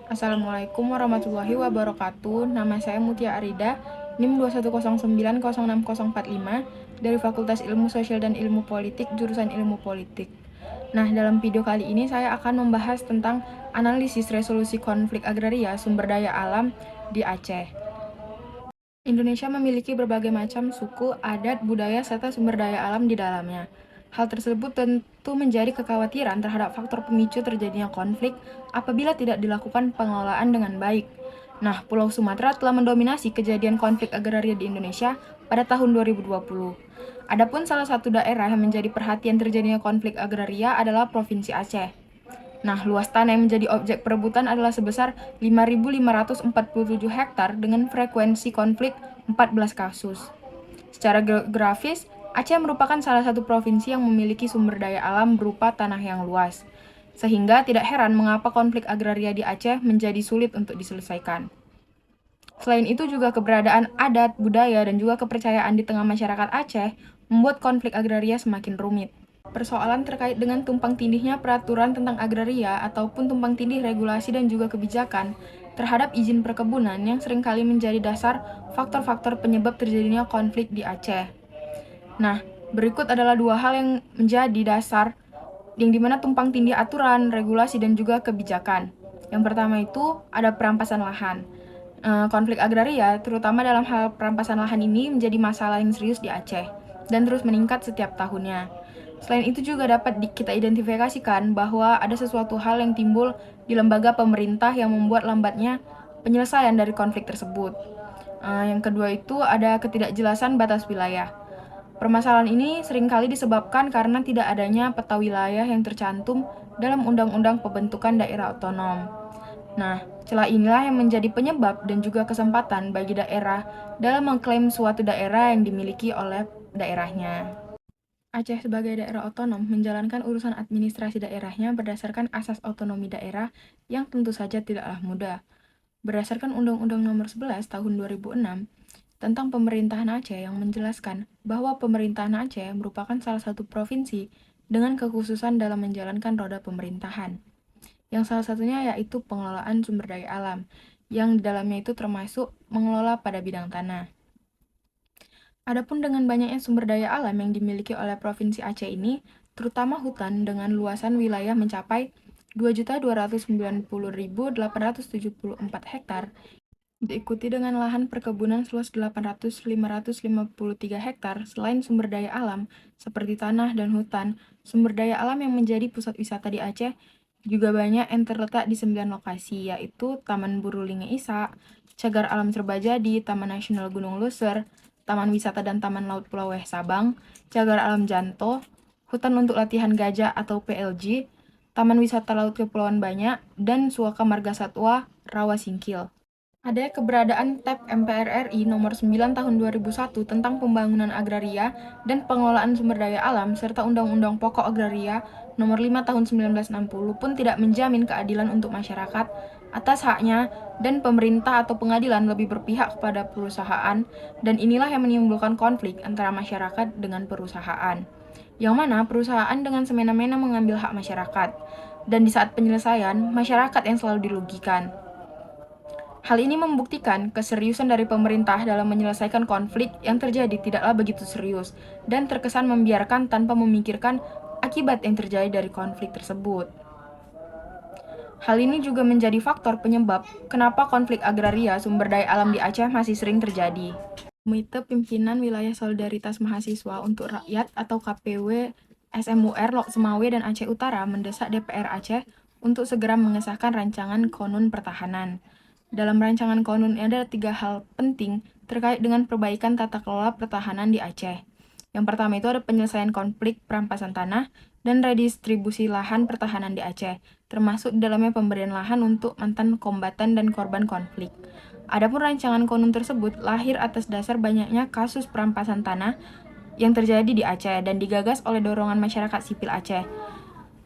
Assalamualaikum warahmatullahi wabarakatuh. Nama saya Mutia Arida, NIM 210906045 dari Fakultas Ilmu Sosial dan Ilmu Politik, jurusan Ilmu Politik. Nah, dalam video kali ini saya akan membahas tentang analisis resolusi konflik agraria sumber daya alam di Aceh. Indonesia memiliki berbagai macam suku, adat, budaya, serta sumber daya alam di dalamnya. Hal tersebut tentu menjadi kekhawatiran terhadap faktor pemicu terjadinya konflik apabila tidak dilakukan pengelolaan dengan baik. Nah, Pulau Sumatera telah mendominasi kejadian konflik agraria di Indonesia pada tahun 2020. Adapun salah satu daerah yang menjadi perhatian terjadinya konflik agraria adalah Provinsi Aceh. Nah, luas tanah yang menjadi objek perebutan adalah sebesar 5.547 hektar dengan frekuensi konflik 14 kasus. Secara geografis, Aceh merupakan salah satu provinsi yang memiliki sumber daya alam berupa tanah yang luas. Sehingga tidak heran mengapa konflik agraria di Aceh menjadi sulit untuk diselesaikan. Selain itu juga keberadaan adat, budaya, dan juga kepercayaan di tengah masyarakat Aceh membuat konflik agraria semakin rumit. Persoalan terkait dengan tumpang tindihnya peraturan tentang agraria ataupun tumpang tindih regulasi dan juga kebijakan terhadap izin perkebunan yang seringkali menjadi dasar faktor-faktor penyebab terjadinya konflik di Aceh. Nah, berikut adalah dua hal yang menjadi dasar yang dimana tumpang tindih aturan, regulasi, dan juga kebijakan. Yang pertama itu ada perampasan lahan. Konflik agraria, terutama dalam hal perampasan lahan ini menjadi masalah yang serius di Aceh dan terus meningkat setiap tahunnya. Selain itu juga dapat kita identifikasikan bahwa ada sesuatu hal yang timbul di lembaga pemerintah yang membuat lambatnya penyelesaian dari konflik tersebut. Yang kedua itu ada ketidakjelasan batas wilayah. Permasalahan ini seringkali disebabkan karena tidak adanya peta wilayah yang tercantum dalam Undang-Undang Pembentukan Daerah Otonom. Nah, celah inilah yang menjadi penyebab dan juga kesempatan bagi daerah dalam mengklaim suatu daerah yang dimiliki oleh daerahnya. Aceh sebagai daerah otonom menjalankan urusan administrasi daerahnya berdasarkan asas otonomi daerah yang tentu saja tidaklah mudah. Berdasarkan Undang-Undang Nomor 11 Tahun 2006 tentang Pemerintahan Aceh yang menjelaskan bahwa Pemerintahan Aceh merupakan salah satu provinsi dengan kekhususan dalam menjalankan roda pemerintahan. Yang salah satunya yaitu pengelolaan sumber daya alam, yang di dalamnya itu termasuk mengelola pada bidang tanah. Adapun dengan banyaknya sumber daya alam yang dimiliki oleh Provinsi Aceh ini, terutama hutan dengan luasan wilayah mencapai 2.290.874 hektar, diikuti dengan lahan perkebunan seluas 800.553 hektar. Selain sumber daya alam seperti tanah dan hutan, sumber daya alam yang menjadi pusat wisata di Aceh juga banyak yang terletak di 9 lokasi, yaitu Taman Burulinge Isa, Cagar Alam Serbajadi, Taman Nasional Gunung Luser, Taman Wisata dan Taman Laut Pulau Weh Sabang, Cagar Alam Janto, Hutan untuk Latihan Gajah atau PLG, Taman Wisata Laut Kepulauan Banyak, dan Suaka Marga Satwa Rawa Singkil. Ada keberadaan TAP MPR RI nomor 9 tahun 2001 tentang pembangunan agraria dan pengelolaan sumber daya alam serta Undang-Undang Pokok Agraria nomor 5 tahun 1960 pun tidak menjamin keadilan untuk masyarakat atas haknya, dan pemerintah atau pengadilan lebih berpihak kepada perusahaan, dan inilah yang menimbulkan konflik antara masyarakat dengan perusahaan. Yang mana perusahaan dengan semena-mena mengambil hak masyarakat, dan di saat penyelesaian, masyarakat yang selalu dirugikan. Hal ini membuktikan keseriusan dari pemerintah dalam menyelesaikan konflik yang terjadi tidaklah begitu serius dan terkesan membiarkan tanpa memikirkan akibat yang terjadi dari konflik tersebut. Hal ini juga menjadi faktor penyebab kenapa konflik agraria sumber daya alam di Aceh masih sering terjadi. Komite Pimpinan Wilayah Solidaritas Mahasiswa untuk Rakyat atau KPW SMUR Lok Semawe dan Aceh Utara mendesak DPR Aceh untuk segera mengesahkan rancangan Konun Pertahanan. Dalam rancangan Konun ada 3 hal penting terkait dengan perbaikan tata kelola pertahanan di Aceh. Yang pertama itu ada penyelesaian konflik perampasan tanah dan redistribusi lahan pertahanan di Aceh, termasuk di dalamnya pemberian lahan untuk mantan kombatan dan korban konflik. Adapun rancangan Konun tersebut lahir atas dasar banyaknya kasus perampasan tanah yang terjadi di Aceh dan digagas oleh dorongan masyarakat sipil Aceh.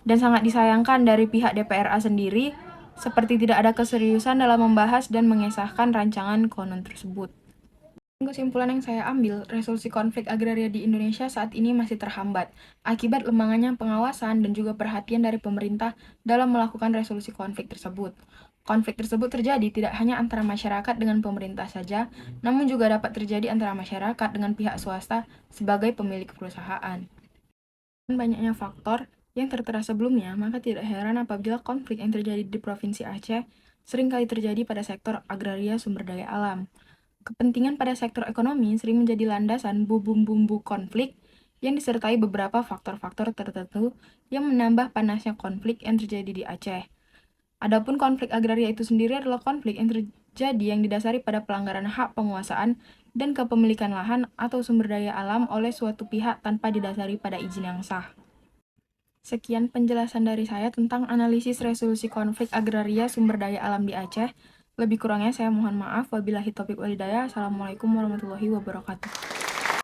Dan sangat disayangkan dari pihak DPRA sendiri, seperti tidak ada keseriusan dalam membahas dan mengesahkan rancangan Konun tersebut. Kesimpulan yang saya ambil, resolusi konflik agraria di Indonesia saat ini masih terhambat akibat lembangannya pengawasan dan juga perhatian dari pemerintah dalam melakukan resolusi konflik tersebut. Konflik tersebut terjadi tidak hanya antara masyarakat dengan pemerintah saja, namun juga dapat terjadi antara masyarakat dengan pihak swasta sebagai pemilik perusahaan. Dengan banyaknya faktor yang tertera sebelumnya, maka tidak heran apabila konflik yang terjadi di Provinsi Aceh seringkali terjadi pada sektor agraria sumber daya alam. Kepentingan pada sektor ekonomi sering menjadi landasan bumbu-bumbu konflik yang disertai beberapa faktor-faktor tertentu yang menambah panasnya konflik yang terjadi di Aceh. Adapun konflik agraria itu sendiri adalah konflik yang terjadi yang didasari pada pelanggaran hak penguasaan dan kepemilikan lahan atau sumber daya alam oleh suatu pihak tanpa didasari pada izin yang sah. Sekian penjelasan dari saya tentang analisis resolusi konflik agraria sumber daya alam di Aceh. Lebih kurangnya saya mohon maaf. Wabillahi taufiq walhidayah. Assalamualaikum warahmatullahi wabarakatuh.